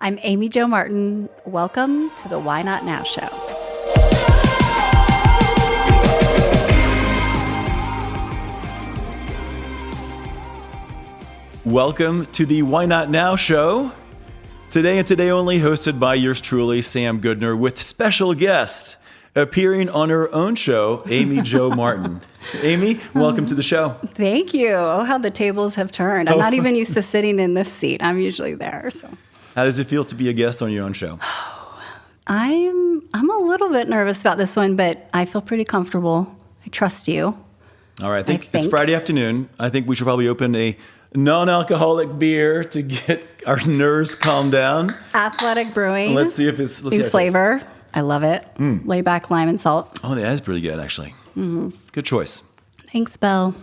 I'm Amy Jo Martin. Welcome to the Why Not Now Show. Welcome to the Why Not Now Show. Today and today only, hosted by yours truly, Sam Goodner, with special guest appearing on her own show, Amy Jo Martin. Amy, welcome to the show. Thank you. Oh, how the tables have turned. I'm not even used to sitting in this seat. I'm usually there. So, how does it feel to be a guest on your own show? I'm a little bit nervous about this one, but I feel pretty comfortable. I trust you. All right, I think it's Friday afternoon. I think we should probably open a non-alcoholic beer to get our nerves calmed down. Athletic Brewing. Let's see if it's new flavor. I love it. Lay back lime and salt. Oh, that is pretty good, actually. Mm-hmm. Good choice. Thanks, Belle.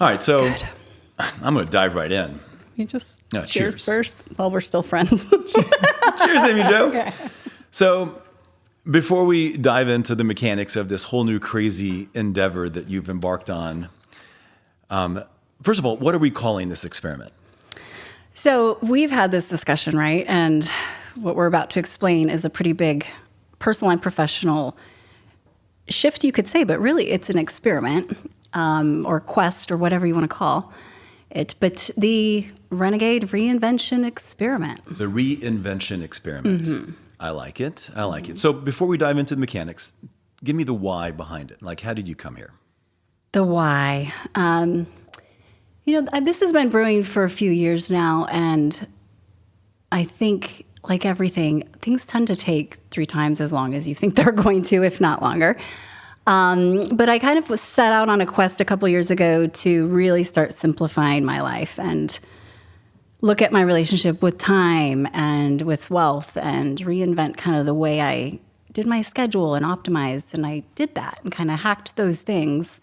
All right, so I'm going to dive right in. You just cheers first while we're still friends. Cheers, Amy Jo. Okay. So before we dive into the mechanics of this whole new crazy endeavor that you've embarked on, first of all, what are we calling this experiment? So we've had this discussion, right? And what we're about to explain is a pretty big personal and professional shift, you could say, but really it's an experiment or quest or whatever you want to call it. But the Renegade Reinvention Experiment. The Reinvention Experiment. Mm-hmm. I like it. I like it. So before we dive into the mechanics, give me the why behind it. Like, how did you come here? The why. This has been brewing for a few years now, and I think, like everything, things tend to take 3 times as long as you think they're going to, if not longer. But I kind of was set out on a quest a couple years ago to really start simplifying my life and look at my relationship with time and with wealth and reinvent kind of the way I did my schedule and optimized. And I did that and kind of hacked those things.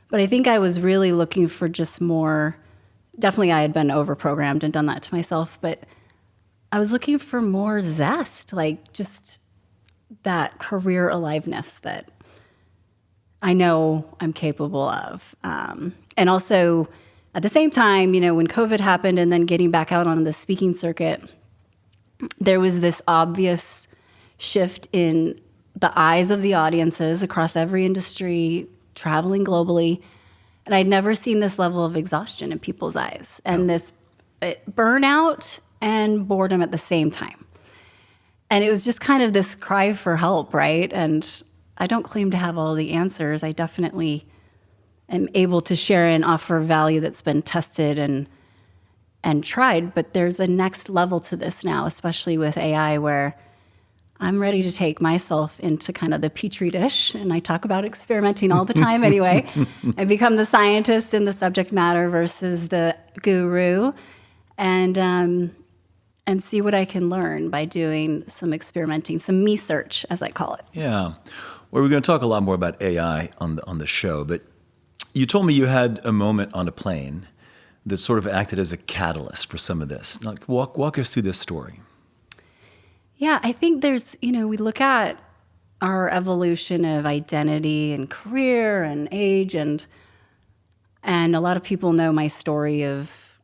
But I think I was really looking for just more. Definitely I had been overprogrammed and done that to myself, but I was looking for more zest, like just that career aliveness that I know I'm capable of. And also at the same time, when COVID happened and then getting back out on the speaking circuit, there was this obvious shift in the eyes of the audiences across every industry, traveling globally. And I'd never seen this level of exhaustion in people's eyes and this burnout and boredom at the same time. And it was just kind of this cry for help, right? And I don't claim to have all the answers. I definitely am able to share and offer value that's been tested and tried, but there's a next level to this now, especially with AI, where I'm ready to take myself into kind of the Petri dish, and I talk about experimenting all the time anyway, and become the scientist in the subject matter versus the guru, and see what I can learn by doing some experimenting, some me search, as I call it. Yeah. Well, we're going to talk a lot more about AI on the show, but you told me you had a moment on a plane that sort of acted as a catalyst for some of this. Like, walk us through this story. Yeah, I think there's, we look at our evolution of identity and career and age, and a lot of people know my story of,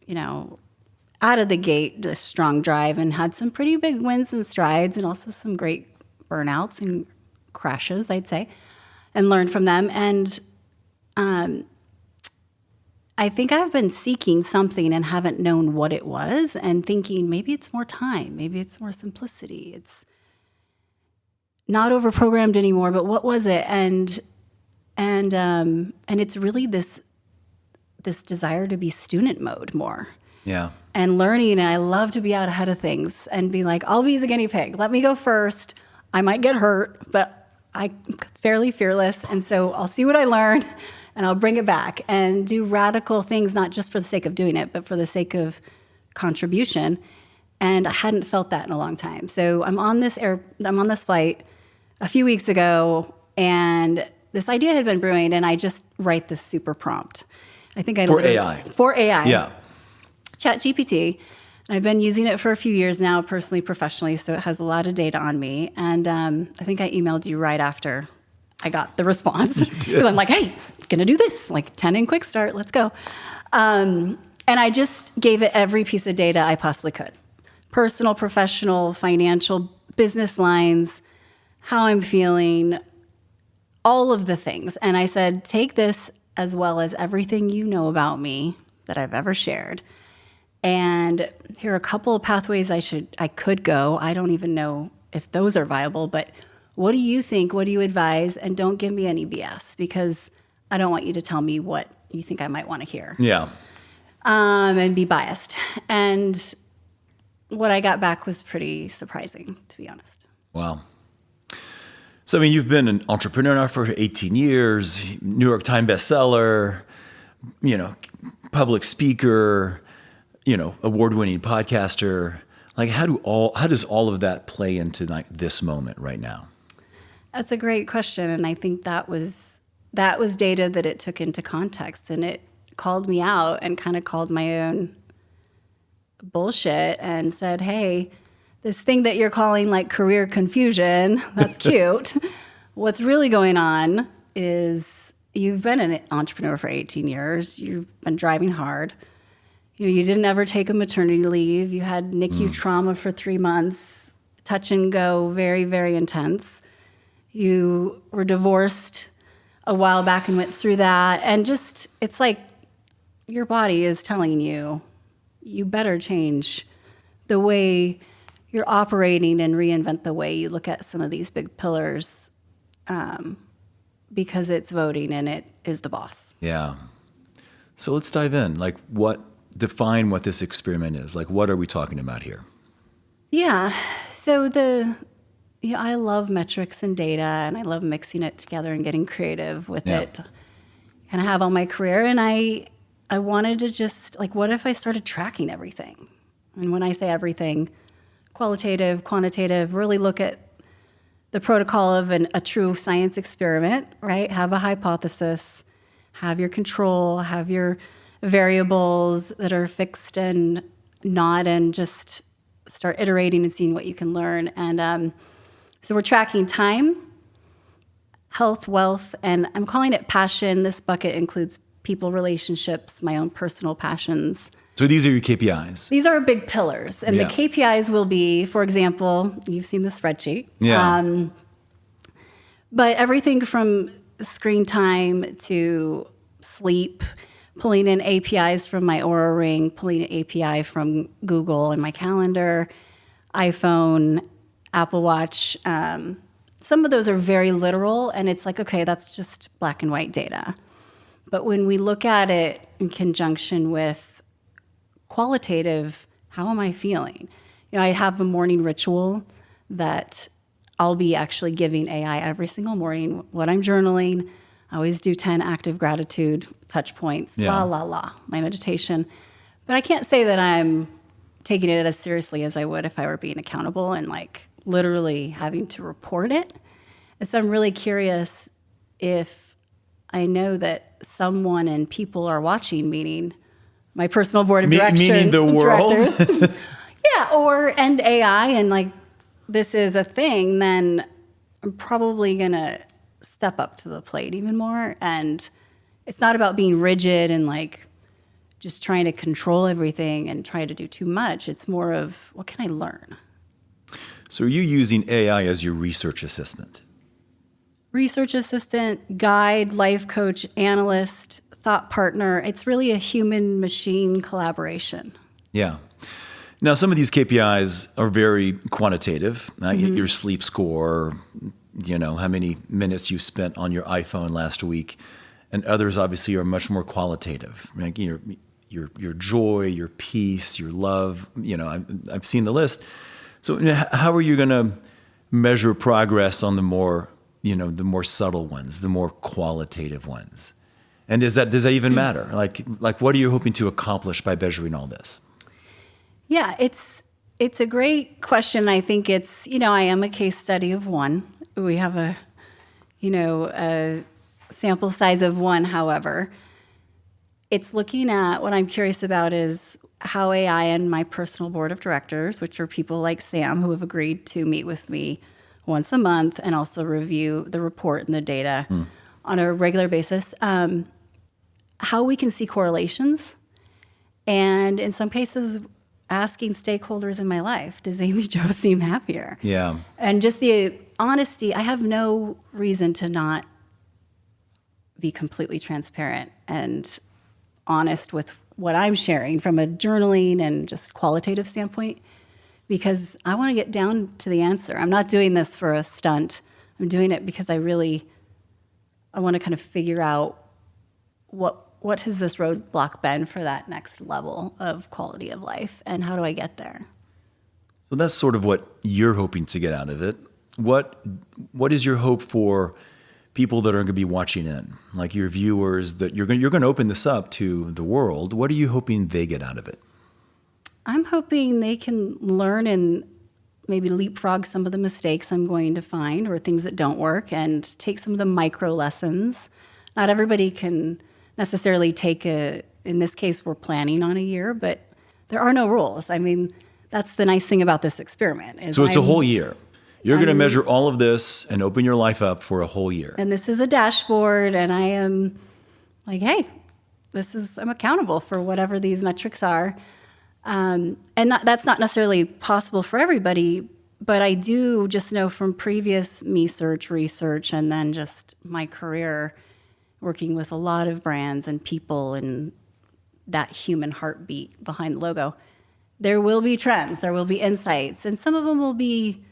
out of the gate, the strong drive, and had some pretty big wins and strides, and also some great burnouts and crashes, I'd say, and learned from them. And I think I've been seeking something and haven't known what it was, and thinking maybe it's more time, maybe it's more simplicity, it's not overprogrammed anymore. But what was it? And it's really this desire to be student mode more. Yeah. And learning, and I love to be out ahead of things and be like, I'll be the guinea pig. Let me go first. I might get hurt, but I'm fairly fearless, and so I'll see what I learn. And I'll bring it back and do radical things, not just for the sake of doing it, but for the sake of contribution. And I hadn't felt that in a long time. So I'm on this flight a few weeks ago, and this idea had been brewing, and I just write this super prompt. I think For AI. For AI. Yeah. ChatGPT. I've been using it for a few years now, personally, professionally, so it has a lot of data on me. And I think I emailed you right after I got the response. Because I'm like, hey, gonna do this, like 10 in quick start, let's go. And I just gave it every piece of data I possibly could. personal, professional, financial, business lines, how I'm feeling, all of the things. And I said, take this as well as everything you know about me that I've ever shared. And here are a couple of pathways I could go. I don't even know if those are viable, but what do you think? What do you advise? And don't give me any BS, because I don't want you to tell me what you think I might want to hear. Yeah. And be biased. And what I got back was pretty surprising, to be honest. Wow. So, I mean, you've been an entrepreneur now for 18 years, New York Times bestseller, public speaker, award-winning podcaster. Like, how does all of that play into this moment right now? That's a great question. And I think that was data that it took into context, and it called me out and kind of called my own bullshit and said, hey, this thing that you're calling like career confusion, that's cute. What's really going on is you've been an entrepreneur for 18 years. You've been driving hard. You didn't ever take a maternity leave. You had NICU trauma for 3 months, touch and go, very, very intense. You were divorced a while back and went through that. And just, it's like your body is telling you, you better change the way you're operating and reinvent the way you look at some of these big pillars, because it's voting and it is the boss. Yeah. So let's dive in. Like, define what this experiment is. Like, what are we talking about here? Yeah. So I love metrics and data, and I love mixing it together and getting creative with it. And I have all my career, and I wanted to just, like, what if I started tracking everything? And when I say everything, qualitative, quantitative, really look at the protocol of a true science experiment, right? Have a hypothesis, have your control, have your variables that are fixed and not, and just start iterating and seeing what you can learn. And so we're tracking time, health, wealth, and I'm calling it passion. This bucket includes people, relationships, my own personal passions. So these are your KPIs? These are big pillars. And the KPIs will be, for example, you've seen the spreadsheet. Yeah. But everything from screen time to sleep, pulling in APIs from my Oura Ring, pulling an API from Google and my calendar, iPhone, Apple Watch. Some of those are very literal, and it's like, okay, that's just black and white data. But when we look at it in conjunction with qualitative, how am I feeling? I have a morning ritual that I'll be actually giving AI every single morning what I'm journaling. I always do 10 active gratitude touch points, my meditation. But I can't say that I'm taking it as seriously as I would if I were being accountable and like literally having to report it. And so I'm really curious if I know that someone and people are watching, meaning my personal board of directors. Meaning the world? And AI, and like this is a thing, then I'm probably going to step up to the plate even more. And it's not about being rigid and like just trying to control everything and try to do too much. It's more of, what can I learn? So are you using AI as your research assistant? Research assistant, guide, life coach, analyst, thought partner. It's really a human-machine collaboration. Yeah. Now, some of these KPIs are very quantitative. Your sleep score, how many minutes you spent on your iPhone last week, and others obviously are much more qualitative. Like your joy, your peace, your love. I've seen the list. So, how are you going to measure progress on the more subtle ones, the more qualitative ones? And does that even matter? Like, what are you hoping to accomplish by measuring all this? Yeah, it's a great question. I think it's, I am a case study of one. We have a sample size of one. However, it's looking at, what I'm curious about is how AI and my personal board of directors, which are people like Sam, who have agreed to meet with me once a month and also review the report and the data on a regular basis, how we can see correlations. And in some cases, asking stakeholders in my life, does Amy Jo seem happier? Yeah. And just the honesty, I have no reason to not be completely transparent and honest with what I'm sharing from a journaling and just qualitative standpoint, because I want to get down to the answer. I'm not doing this for a stunt. I'm doing it because I want to kind of figure out what has this roadblock been for that next level of quality of life, and how do I get there? So that's sort of what you're hoping to get out of it. What is your hope for people that are going to be watching in, like your viewers, that you're going to open this up to the world? What are you hoping they get out of it? I'm hoping they can learn and maybe leapfrog some of the mistakes I'm going to find or things that don't work, and take some of the micro lessons. Not everybody can necessarily take in this case, we're planning on a year, but there are no rules. I mean, that's the nice thing about this experiment. So it's a whole year. You're going to measure all of this and open your life up for a whole year. And this is a dashboard, and I am like, hey, I'm accountable for whatever these metrics are. That's not necessarily possible for everybody, but I do just know from previous research, and then just my career working with a lot of brands and people and that human heartbeat behind the logo, there will be trends, there will be insights, and some of them will be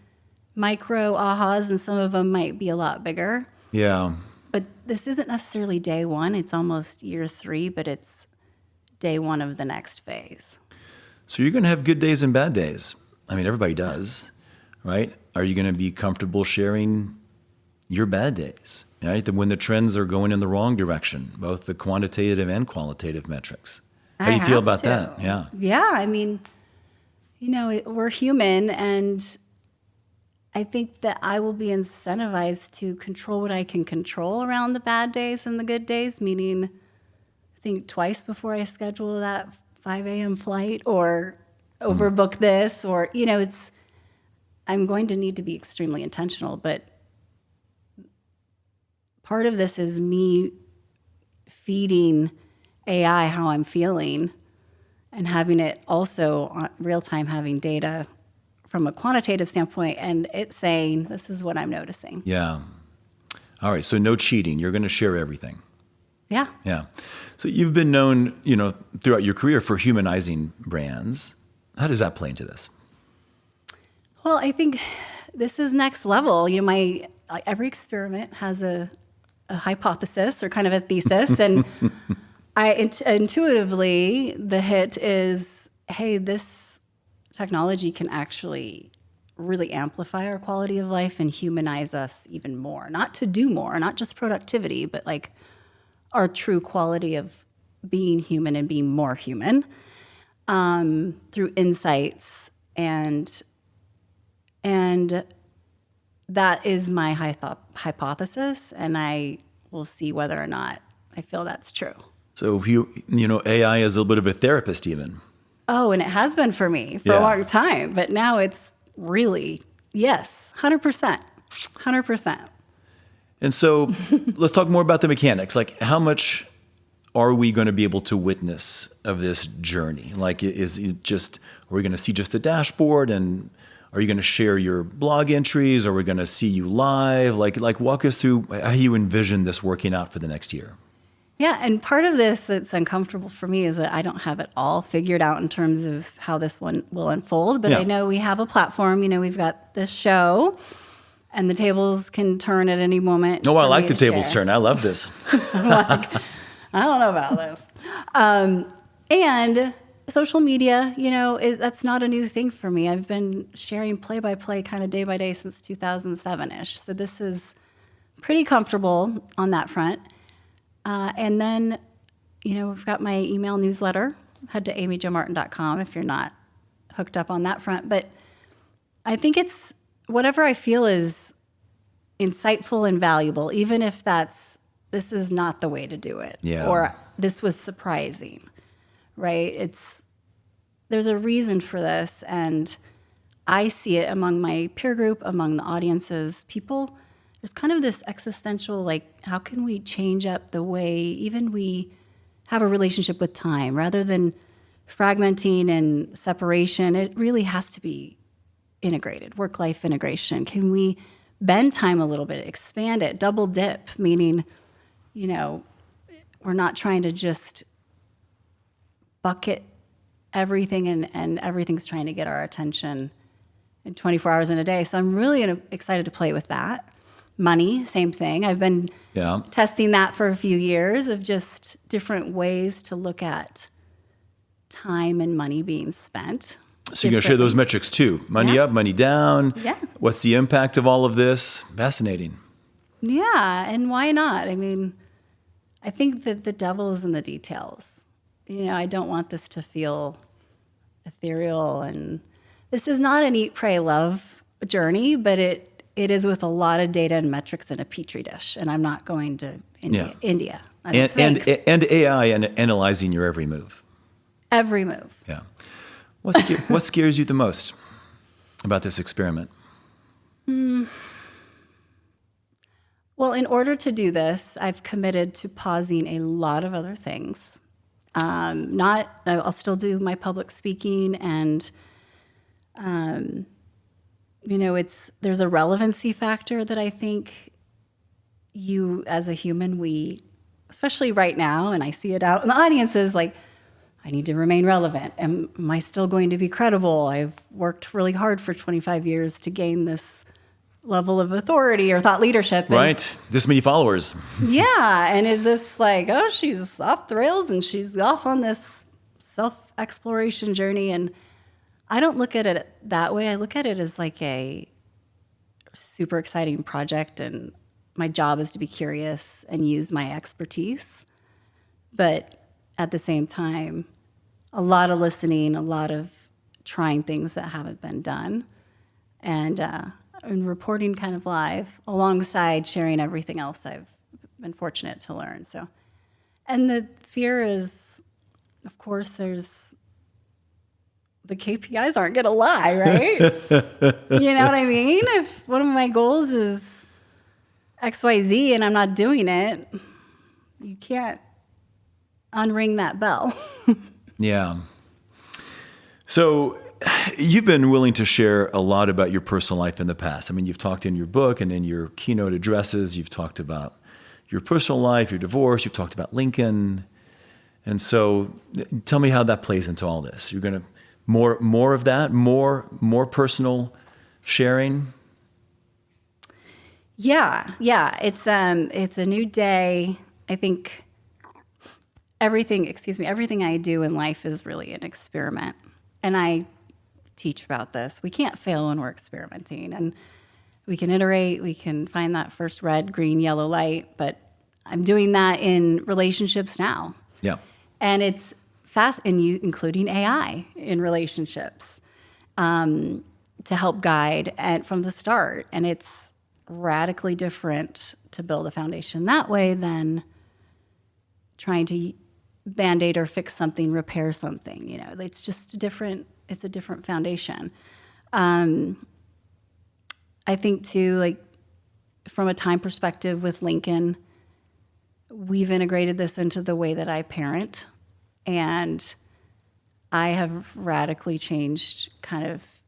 micro ahas, and some of them might be a lot bigger. Yeah. But this isn't necessarily day one. It's almost year 3, but it's day 1 of the next phase. So you're going to have good days and bad days. I mean, everybody does, right? Are you going to be comfortable sharing your bad days, right? When the trends are going in the wrong direction, both the quantitative and qualitative metrics. How do you feel about that? Yeah. Yeah. I mean, we're human, and I think that I will be incentivized to control what I can control around the bad days and the good days, meaning think twice before I schedule that 5 a.m. flight or overbook this, or, I'm going to need to be extremely intentional. But part of this is me feeding AI how I'm feeling, and having it also on real time, having data from a quantitative standpoint, and it's saying, this is what I'm noticing. Yeah. All right. So no cheating. You're going to share everything. Yeah. Yeah. So you've been known, throughout your career for humanizing brands. How does that play into this? Well, I think this is next level. Every experiment has a hypothesis or kind of a thesis, and intuitively the hit is, hey, this technology can actually really amplify our quality of life and humanize us even more. Not to do more, not just productivity, but like our true quality of being human and being more human through insights. And that is my hypothesis, and I will see whether or not I feel that's true. So, AI is a little bit of a therapist even. Oh, and it has been for me for a long time, but now it's really, yes, 100%. 100%. And so let's talk more about the mechanics. Like, how much are we going to be able to witness of this journey? Like, is it just, are we going to see just the dashboard, and are you going to share your blog entries? Are we going to see you live? Like walk us through how you envision this working out for the next year. Yeah, and part of this that's uncomfortable for me is that I don't have it all figured out in terms of how this one will unfold, but I know we have a platform. We've got this show, and the tables can turn at any moment. Oh, I like the tables turn. I love this. I don't know about this. And social media, that's not a new thing for me. I've been sharing play-by-play kind of day by day since 2007-ish. So this is pretty comfortable on that front. And then, we've got my email newsletter. Head to amyjomartin.com if you're not hooked up on that front. But I think it's whatever I feel is insightful and valuable, even if this is not the way to do it. Yeah. Or this was surprising, right? There's a reason for this, and I see it among my peer group, among the audiences, people. There's kind of this existential, how can we change up the way even we have a relationship with time, rather than fragmenting and separation, it really has to be integrated, work-life integration. Can we bend time a little bit, expand it, double dip, meaning, we're not trying to just bucket everything and everything's trying to get our attention in 24 hours in a day. So I'm really excited to play with that. Money, same thing. I've been testing that for a few years of just different ways to look at time and money being spent. So you're going to share those metrics too. Money up, money down. Yeah. What's the impact of all of this? Fascinating. Yeah, and why not? I mean, I think that the devil is in the details. I don't want this to feel ethereal, and this is not an eat, pray, love journey, but it is with a lot of data and metrics in a Petri dish, and I'm not going to India. And AI and analyzing your every move. Every move. Yeah. What scares you the most about this experiment? Well, in order to do this, I've committed to pausing a lot of other things. I'll still do my public speaking, and there's a relevancy factor that I think you as a human, especially right now, and I see it out in the audiences, like, I need to remain relevant. Am I still going to be credible? I've worked really hard for 25 years to gain this level of authority or thought leadership. Right. This many followers. Yeah. And is this like, oh, she's off the rails and she's off on this self-exploration journey? And I don't look at it that way. I look at it as like a super exciting project, and my job is to be curious and use my expertise. But at the same time, a lot of listening, a lot of trying things that haven't been done, and reporting kind of live alongside sharing everything else I've been fortunate to learn. So, and the fear is, of course, the KPIs aren't going to lie, right? You know what I mean? If one of my goals is XYZ and I'm not doing it, you can't unring that bell. Yeah. So you've been willing to share a lot about your personal life in the past. I mean, you've talked in your book and in your keynote addresses, you've talked about your personal life, your divorce, you've talked about Lincoln. And so tell me how that plays into all this. You're going to more of that, more personal sharing. Yeah. It's a new day. I think everything I do in life is really an experiment. And I teach about this. We can't fail when we're experimenting, and we can iterate, we can find that first red, green, yellow light, but I'm doing that in relationships now. Yeah. And it's fast, and including AI in relationships, to help guide from the start. And it's radically different to build a foundation that way than trying to Band-Aid or fix something, repair something. It's just it's a different foundation. I think too, like from a time perspective with Lincoln, we've integrated this into the way that I parent, and I have radically changed kind of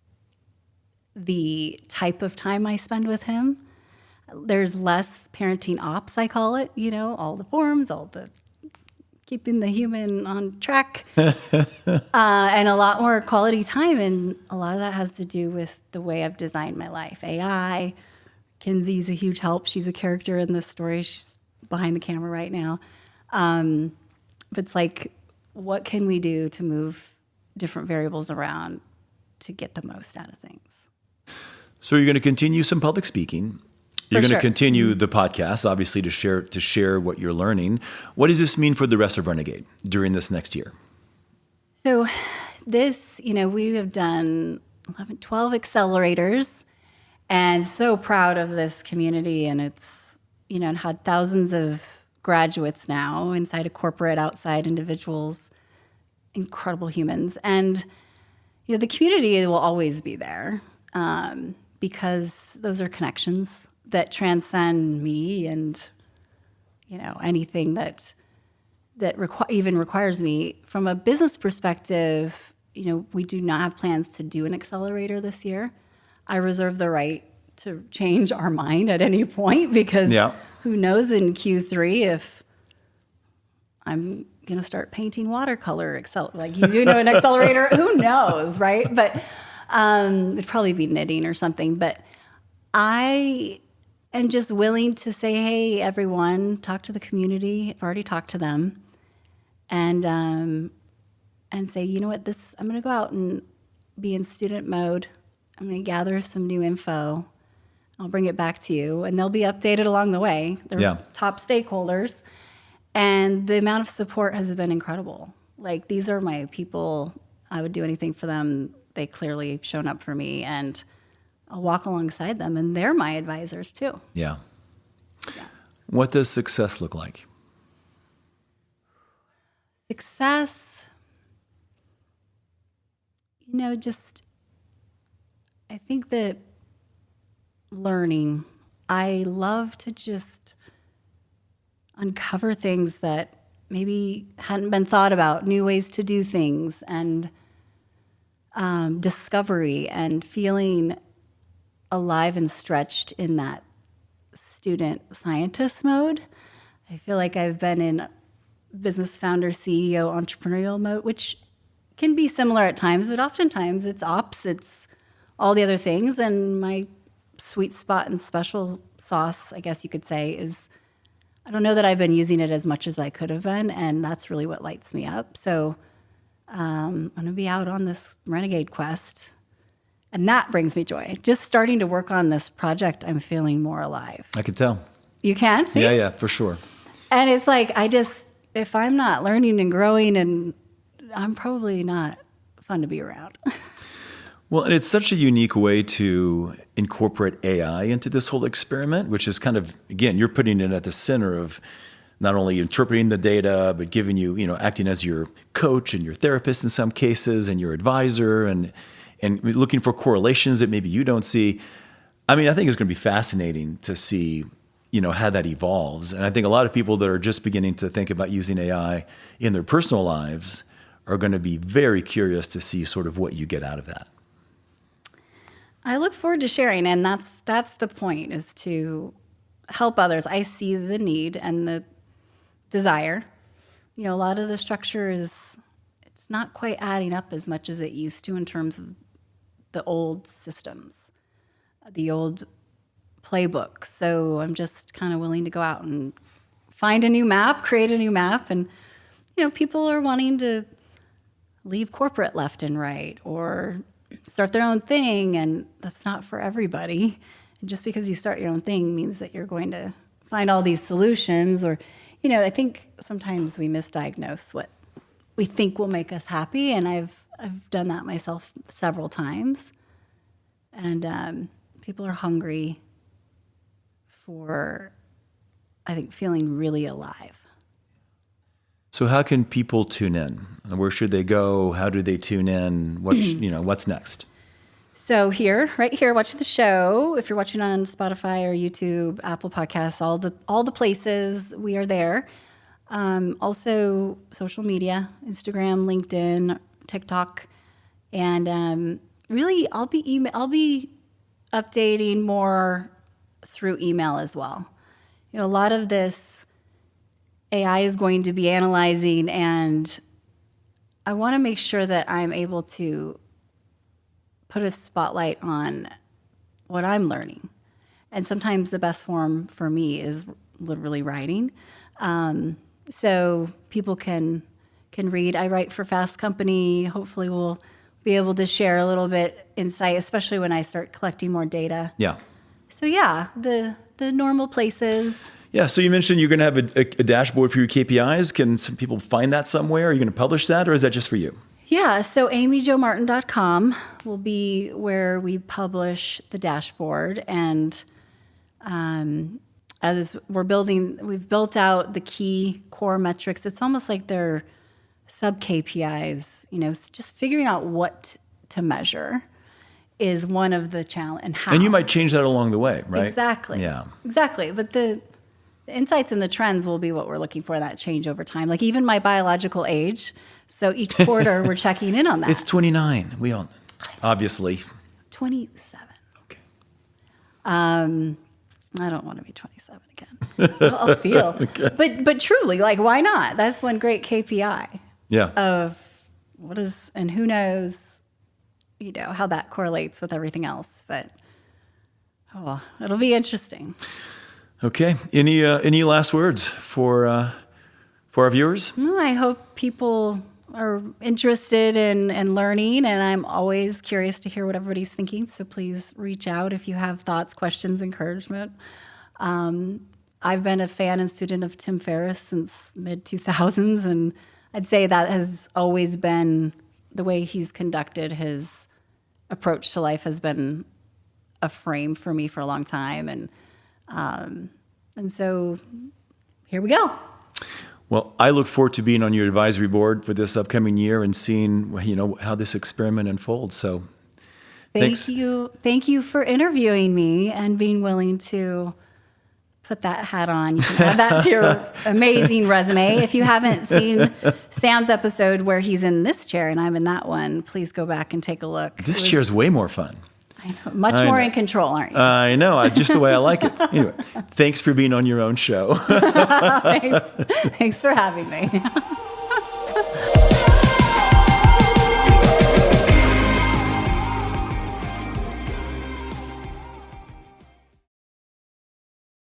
the type of time I spend with him. There's less parenting ops, I call it, all the forms, all the keeping the human on track, and a lot more quality time. And a lot of that has to do with the way I've designed my life. AI, Kinsey's a huge help. She's a character in this story. She's behind the camera right now. But it's like, what can we do to move different variables around to get the most out of things? So you're going to continue some public speaking. You're going to continue the podcast, obviously, to share what you're learning. What does this mean for the rest of Renegade during this next year? So this, we have done 12 accelerators, and so proud of this community. And it's, and had thousands of graduates now inside a corporate, outside individuals, incredible humans. And, the community will always be there because those are connections that transcend me and, anything that that even requires me. From a business perspective, we do not have plans to do an accelerator this year. I reserve the right to change our mind at any point because who knows in Q3 if I'm going to start painting watercolor. Like you do know an accelerator, who knows, right? But it'd probably be knitting or something. But I am just willing to say, hey, everyone, talk to the community. I've already talked to them. And say, you know what, I'm going to go out and be in student mode. I'm going to gather some new info. I'll bring it back to you, and they'll be updated along the way. They're top stakeholders. And the amount of support has been incredible. Like, these are my people. I would do anything for them. They clearly have shown up for me, and I'll walk alongside them, and they're my advisors too. Yeah. What does success look like? Success, I think that learning, I love to just uncover things that maybe hadn't been thought about, new ways to do things, and discovery and feeling alive and stretched in that student scientist mode. I feel like I've been in business founder, CEO, entrepreneurial mode, which can be similar at times, but oftentimes it's ops, it's all the other things. And my sweet spot and special sauce, I guess you could say, is I don't know that I've been using it as much as I could have been, and that's really what lights me up. So I'm going to be out on this renegade quest, and that brings me joy. Just starting to work on this project, I'm feeling more alive. I can tell. You can see? Yeah, for sure. And it's like, if I'm not learning and growing, and I'm probably not fun to be around. Well, and it's such a unique way to incorporate AI into this whole experiment, which is kind of, again, you're putting it at the center of not only interpreting the data, but giving you, acting as your coach and your therapist in some cases and your advisor and looking for correlations that maybe you don't see. I mean, I think it's going to be fascinating to see, how that evolves. And I think a lot of people that are just beginning to think about using AI in their personal lives are going to be very curious to see sort of what you get out of that. I look forward to sharing, and that's the point, is to help others. I see the need and the desire. A lot of the structure it's not quite adding up as much as it used to in terms of the old systems, the old playbook. So I'm just kind of willing to go out and find a new map, create a new map. And, people are wanting to leave corporate left and right or start their own thing, and that's not for everybody. And just because you start your own thing means that you're going to find all these solutions. Or, I think sometimes we misdiagnose what we think will make us happy, and I've done that myself several times. And people are hungry for, I think, feeling really alive. So how can people tune in? Where should they go? How do they tune in? What's next? So right here, watching the show. If you're watching on Spotify or YouTube, Apple Podcasts, all the places, we are there. Also, social media, Instagram, LinkedIn, TikTok, and really, I'll be updating more through email as well. A lot of this AI is going to be analyzing, and I want to make sure that I'm able to put a spotlight on what I'm learning. And sometimes the best form for me is literally writing. So people can read. I write for Fast Company. Hopefully we'll be able to share a little bit insight, especially when I start collecting more data. Yeah. So the normal places. Yeah, so you mentioned you're going to have a dashboard for your KPIs. Can some people find that somewhere? Are you going to publish that, or is that just for you? Yeah, so amyjomartin.com will be where we publish the dashboard. And as we've built out the key core metrics. It's almost like they're sub-KPIs, just figuring out what to measure is one of the challenge and how. And you might change that along the way, right? Exactly. Yeah. Exactly. But the insights and the trends will be what we're looking for, that change over time. Like even my biological age. So each quarter we're checking in on that. It's 29. We all, obviously. 27. Okay. I don't want to be 27 again. I'll feel. Okay. But truly, like, why not? That's one great KPI. Yeah. Of what is, and who knows, how that correlates with everything else. But it'll be interesting. Okay. Any last words for our viewers? No, I hope people are interested in learning, and I'm always curious to hear what everybody's thinking. So please reach out if you have thoughts, questions, encouragement. I've been a fan and student of Tim Ferriss since mid-2000s, and I'd say that has always been the way he's conducted his approach to life has been a frame for me for a long time. And so here we go. Well, I look forward to being on your advisory board for this upcoming year and seeing, how this experiment unfolds. So thanks. Thank you for interviewing me and being willing to put that hat on. You can add that to your amazing resume. If you haven't seen Sam's episode where he's in this chair and I'm in that one, please go back and take a look. This chair's way more fun. I know. Much more in control, aren't you? I know. Just the way I like it. Anyway, thanks for being on your own show. Thanks for having me.